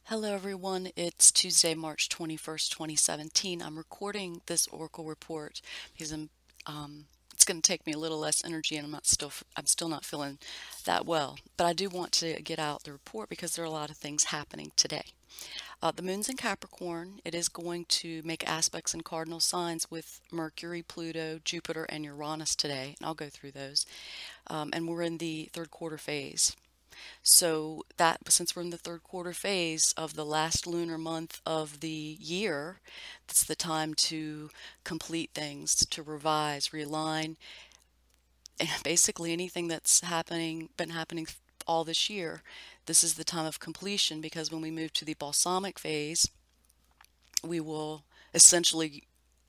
Hello everyone, it's Tuesday, March 21st, 2017. I'm recording this Oracle report because it's going to take me a little less energy and I'm still not feeling that well. But I do want to get out the report because there are a lot of things happening today. The moon's in Capricorn. It is going to make aspects and cardinal signs with Mercury, Pluto, Jupiter, and Uranus today, and I'll go through those. And we're in the third quarter phase. So that since we're in the third quarter phase of the last lunar month of the year, it's the time to complete things, to revise, realign, and basically anything that's been happening all this year. This is the time of completion because when we move to the balsamic phase, we will essentially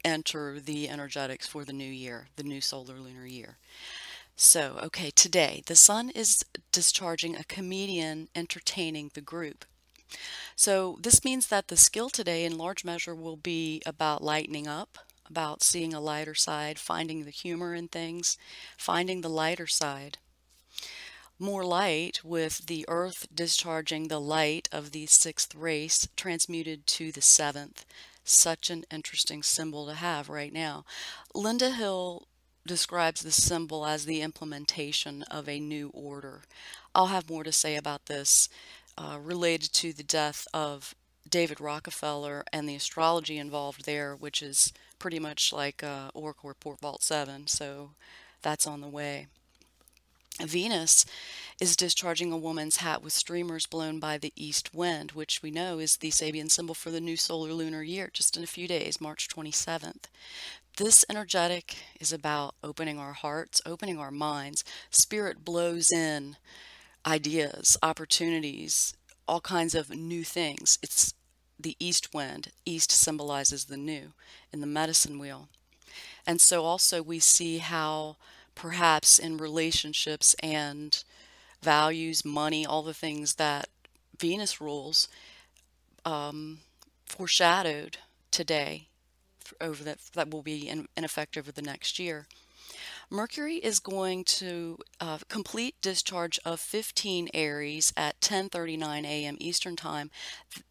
enter the energetics for the new year, the new solar lunar year. So, okay, today the sun is discharging a comedian entertaining the group. So, this means that the skill today in large measure will be about lightening up, about seeing a lighter side, finding the humor in things, finding the lighter side. More light with the earth discharging the light of the sixth race transmuted to the seventh. Such an interesting symbol to have right now. Linda Hill describes the symbol as the implementation of a new order. I'll have more to say about this related to the death of David Rockefeller and the astrology involved there, which is pretty much like Oracle Report Vault 7, so that's on the way. Venus is discharging a woman's hat with streamers blown by the east wind, which we know is the Sabian symbol for the new solar lunar year, just in a few days, March 27th. This energetic is about opening our hearts, opening our minds. Spirit blows in ideas, opportunities, all kinds of new things. It's the east wind. East symbolizes the new in the medicine wheel. And so also we see how perhaps in relationships and values, money, all the things that Venus rules, foreshadowed today over that will be in effect over the next year. Mercury is going to complete discharge of 15 Aries at 10:39 a.m. Eastern Time.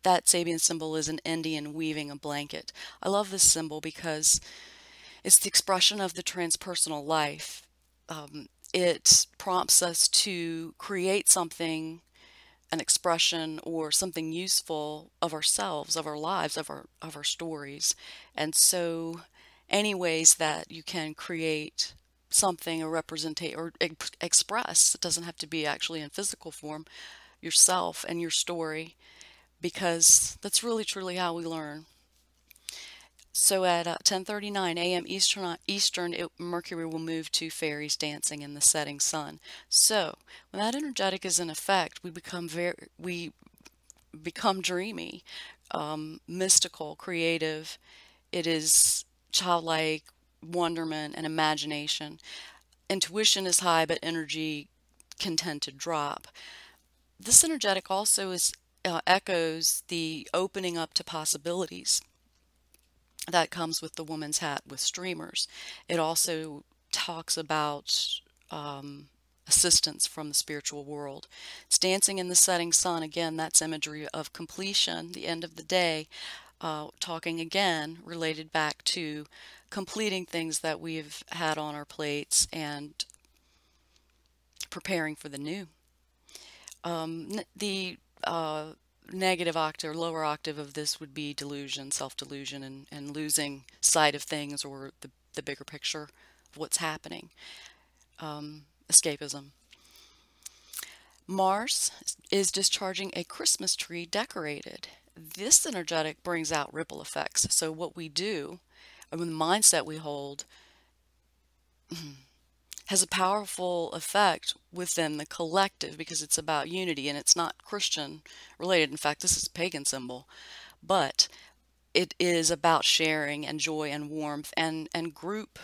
That Sabian symbol is an Indian weaving a blanket. I love this symbol because it's the expression of the transpersonal life. It prompts us to create something, an expression or something useful of ourselves, of our lives, of our stories. And so any ways that you can create something or represent or express, it doesn't have to be actually in physical form, yourself and your story, because that's really truly how we learn. So at 10:39 a.m. Eastern, Mercury will move to fairies dancing in the setting sun. So when that energetic is in effect, we become dreamy, mystical, creative. It is childlike wonderment and imagination. Intuition is high, but energy can tend to drop. This energetic also echoes the opening up to possibilities that comes with the woman's hat with streamers. It also talks about assistance from the spiritual world. It's dancing in the setting sun. Again, that's imagery of completion, the end of the day, talking again related back to completing things that we've had on our plates and preparing for the new. The negative octave or lower octave of this would be delusion, self-delusion, and losing sight of things or the bigger picture of what's happening. Escapism. Mars is discharging a Christmas tree decorated. This energetic brings out ripple effects. So what we do, and the mindset we hold, has a powerful effect within the collective because it's about unity and it's not Christian related. In fact, this is a pagan symbol, but it is about sharing and joy and warmth and group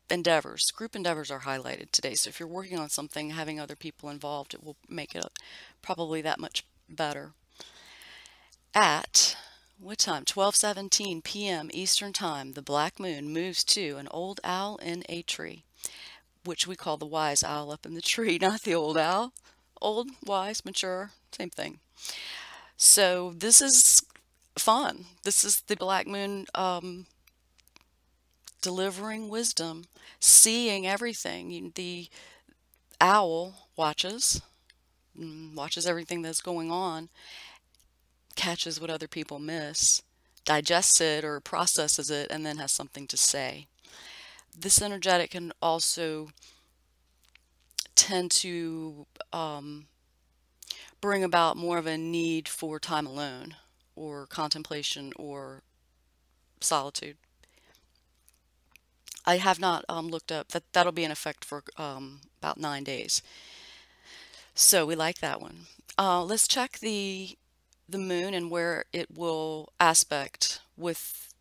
endeavors. Group endeavors are highlighted today. So if you're working on something, having other people involved, it will make it probably that much better. At what time? 12:17 p.m. Eastern Time, the black moon moves to an old owl in a tree, which we call the wise owl up in the tree, not the old owl. Old, wise, mature, same thing. So this is fun. This is the black moon delivering wisdom, seeing everything. The owl watches everything that's going on, catches what other people miss, digests it or processes it, and then has something to say. This energetic can also tend to bring about more of a need for time alone or contemplation or solitude. I have not looked up that that'll be in effect for about 9 days. So we like that one. Let's check the moon and where it will aspect with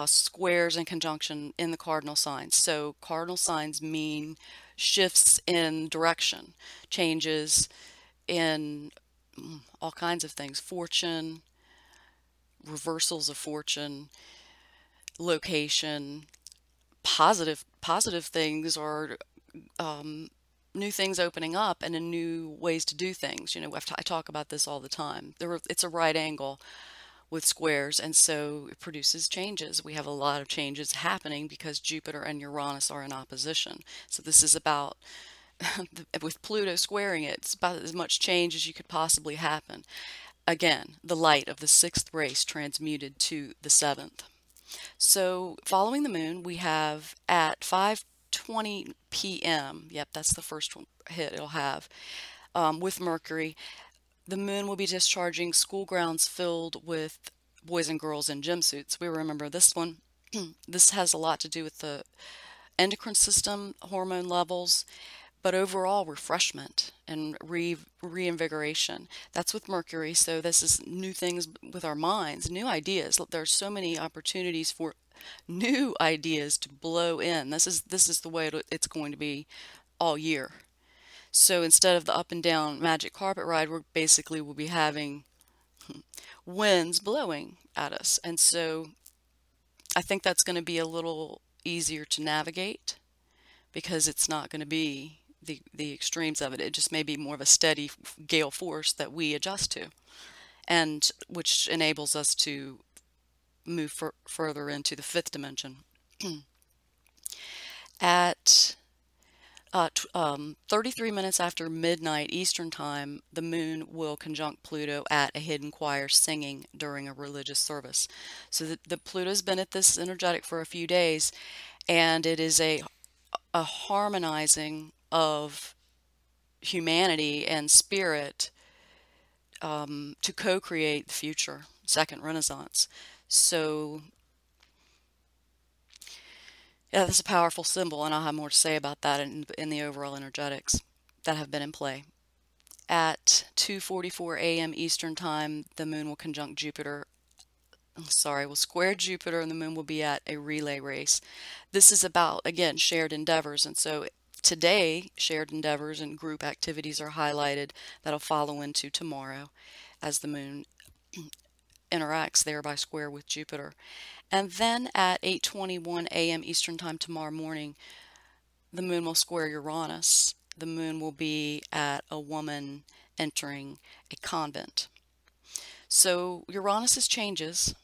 squares and conjunction in the cardinal signs. So cardinal signs mean shifts in direction, changes in all kinds of things, fortune, reversals of fortune, location, positive things, or new things opening up and in new ways to do things. I talk about this all the time. It's a right angle with squares, and so it produces changes. We have a lot of changes happening because Jupiter and Uranus are in opposition. So this is about, with Pluto squaring it, it's about as much change as you could possibly happen. Again, the light of the sixth race transmuted to the seventh. So following the moon, we have at 5:20 p.m. Yep, that's the first hit it'll have with Mercury. The moon will be discharging school grounds filled with boys and girls in gym suits. We remember this one. This has a lot to do with the endocrine system, hormone levels, but overall refreshment and reinvigoration. That's with Mercury. So this is new things with our minds, new ideas. There's so many opportunities for new ideas to blow in. This is the way it's going to be all year. So instead of the up and down magic carpet ride, we'll be having winds blowing at us. And so I think that's going to be a little easier to navigate because it's not going to be the extremes of it. It just may be more of a steady gale force that we adjust to, and which enables us to move further into the fifth dimension. At 33 minutes after midnight Eastern Time, the moon will conjunct Pluto at a hidden choir singing during a religious service. So the Pluto's been at this energetic for a few days, and it is a harmonizing of humanity and spirit to co-create the future, second Renaissance. So yeah, that's a powerful symbol, and I'll have more to say about that in the overall energetics that have been in play. At 2:44 a.m. Eastern Time, the moon will conjunct Jupiter. Will square Jupiter, and the moon will be at a relay race. This is about, again, shared endeavors, and so today, shared endeavors and group activities are highlighted. That'll follow into tomorrow as the moon interacts there by square with Jupiter. And then at 8:21 a.m. Eastern Time tomorrow morning, the moon will square Uranus. The moon will be at a woman entering a convent. So Uranus changes,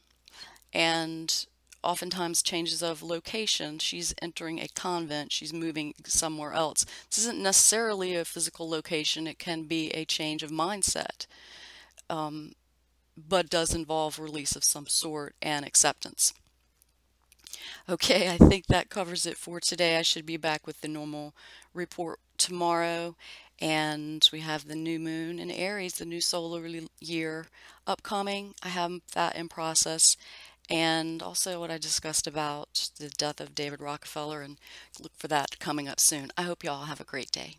and oftentimes changes of location. She's entering a convent, she's moving somewhere else. This isn't necessarily a physical location, it can be a change of mindset, but does involve release of some sort and acceptance. Okay, I think that covers it for today. I should be back with the normal report tomorrow. And we have the new moon in Aries, the new solar year upcoming. I have that in process. And also what I discussed about the death of David Rockefeller, and look for that coming up soon. I hope you all have a great day.